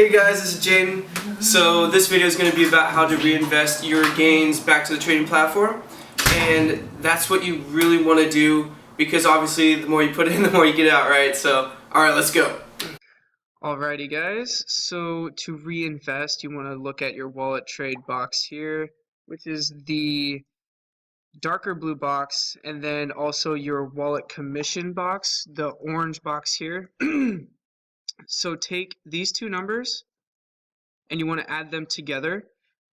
Hey guys, this is Jaden. So this video is going to be about how to reinvest your gains back to the trading platform, and that's what you really want to do because obviously the more you put in, the more you get out, right? So, alright, let's go. Alrighty guys, so to reinvest, you want to look at your wallet trade box here, which is the darker blue box, and then also your wallet commission box, the orange box here. So take these two numbers and you want to add them together.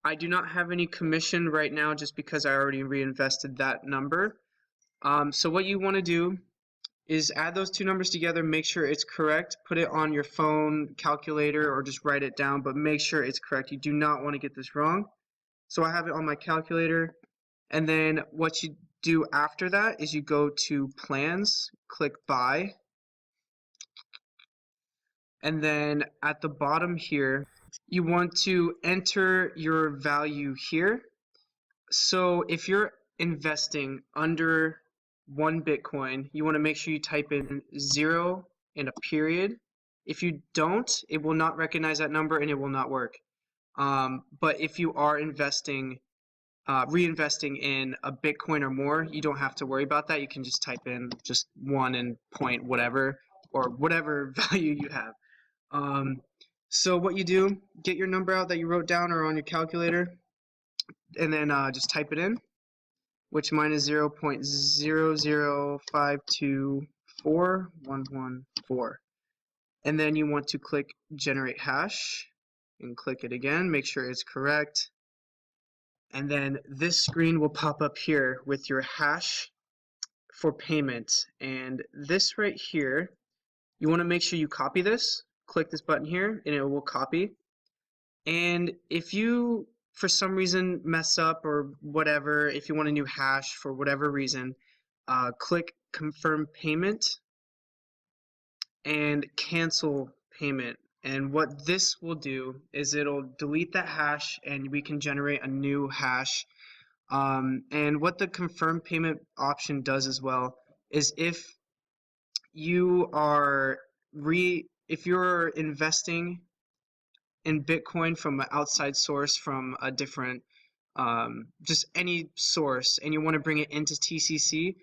I do not have any commission right now just because I already reinvested that number. So what you want to do is add those two numbers together, make sure it's correct, put it on your phone calculator or just write it down, but make sure it's correct. You do not want to get this wrong. So I have it on my calculator, and then what you do after that is you go to plans, click buy, and then at the bottom here you want to enter your value here. So if you're investing under 1 Bitcoin, you want to make sure you type in 0 and a period. If you don't, it will not recognize that number and it will not work. But if you are reinvesting in a Bitcoin or more, you don't have to worry about that. You can just type in just 1 and point whatever, or whatever value you have. So what you do, get your number out that you wrote down or on your calculator, and then just type it in, which mine is 0.005241114. And then you want to click generate hash and click it again, make sure it's correct. And then this screen will pop up here with your hash for payment. And this right here, you want to make sure you copy this. Click this button here and it will copy. And if you for some reason mess up or whatever, if you want a new hash for whatever reason, click confirm payment and cancel payment. And what this will do is it'll delete that hash and we can generate a new hash. And what the confirm payment option does as well is if you are if you're investing in Bitcoin from an outside source, from a different just any source, and you want to bring it into TCC,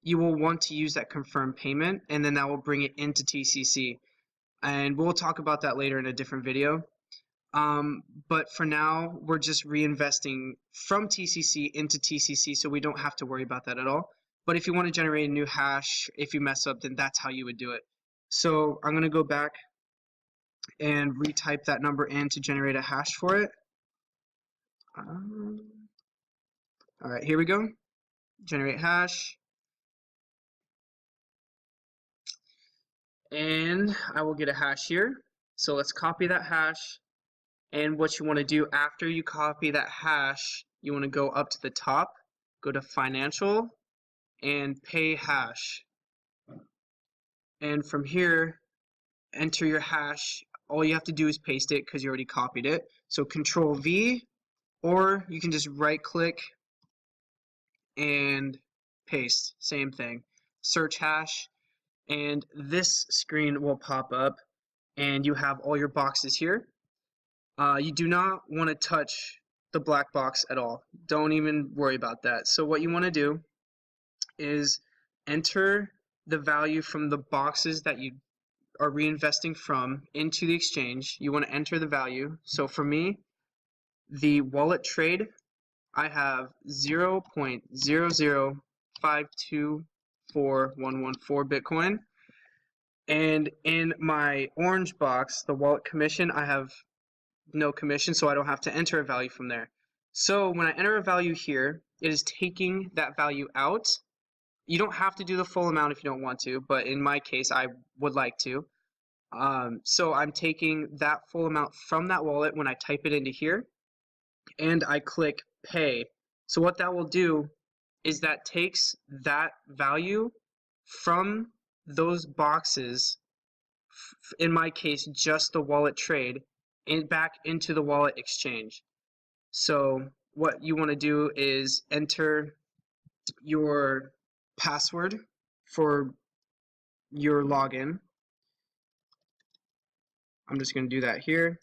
you will want to use that confirm payment, and then that will bring it into TCC. And we'll talk about that later in a different video. But for now, we're just reinvesting from TCC into TCC, so we don't have to worry about that at all. But if you want to generate a new hash, if you mess up, then that's how you would do it. So I'm going to go back and retype that number in to generate a hash for it. Alright, here we go. Generate hash. And I will get a hash here. So let's copy that hash. And what you want to do after you copy that hash, you want to go up to the top, go to financial, and pay hash. And from here, enter your hash. All you have to do is paste it because you already copied it. So Control V, or you can just right click and paste, same thing. Search hash, and this screen will pop up and you have all your boxes here. You do not want to touch the black box at all. Don't even worry about that. So what you want to do is enter the value from the boxes that you are reinvesting from into the exchange. You want to enter the value. So for me, the wallet trade, I have 0.005241114 Bitcoin. And in my orange box, the wallet commission, I have no commission, so I don't have to enter a value from there. So when I enter a value here, it is taking that value out. You don't have to do the full amount if you don't want to, but in my case, I would like to. So I'm taking that full amount from that wallet when I type it into here, and I click pay. So what that will do is that takes that value from those boxes, in my case just the wallet trade, and back into the wallet exchange. So what you want to do is enter your password for your login. I'm just going to do that here.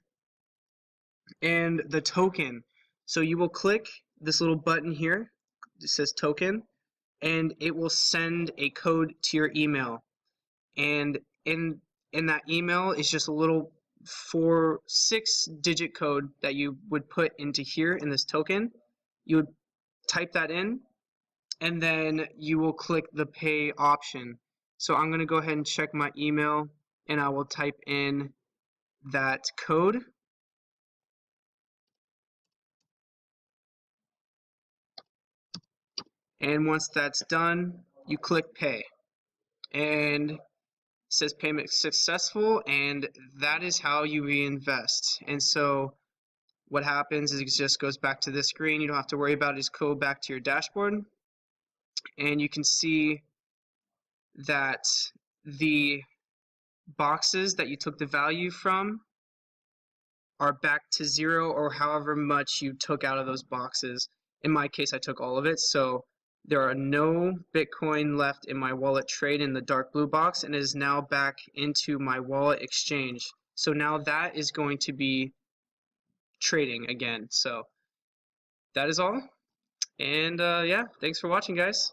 and the token. So you will click this little button here. It says token, and it will send a code to your email. And in that email is just a little 6-digit code that you would put into here in this token. You would type that in, and then you will click the pay option. So I'm going to go ahead and check my email, and I will type in that code. And once that's done, you click pay. And it says payment successful, and that is how you reinvest. And so what happens is it just goes back to this screen. You don't have to worry about it. Just go back to your dashboard, and you can see that the boxes that you took the value from are back to 0, or however much you took out of those boxes. In my case, I took all of it, so there are no Bitcoin left in my wallet trade in the dark blue box, and it is now back into my wallet exchange. So now that is going to be trading again. So that is all. And yeah, thanks for watching, guys.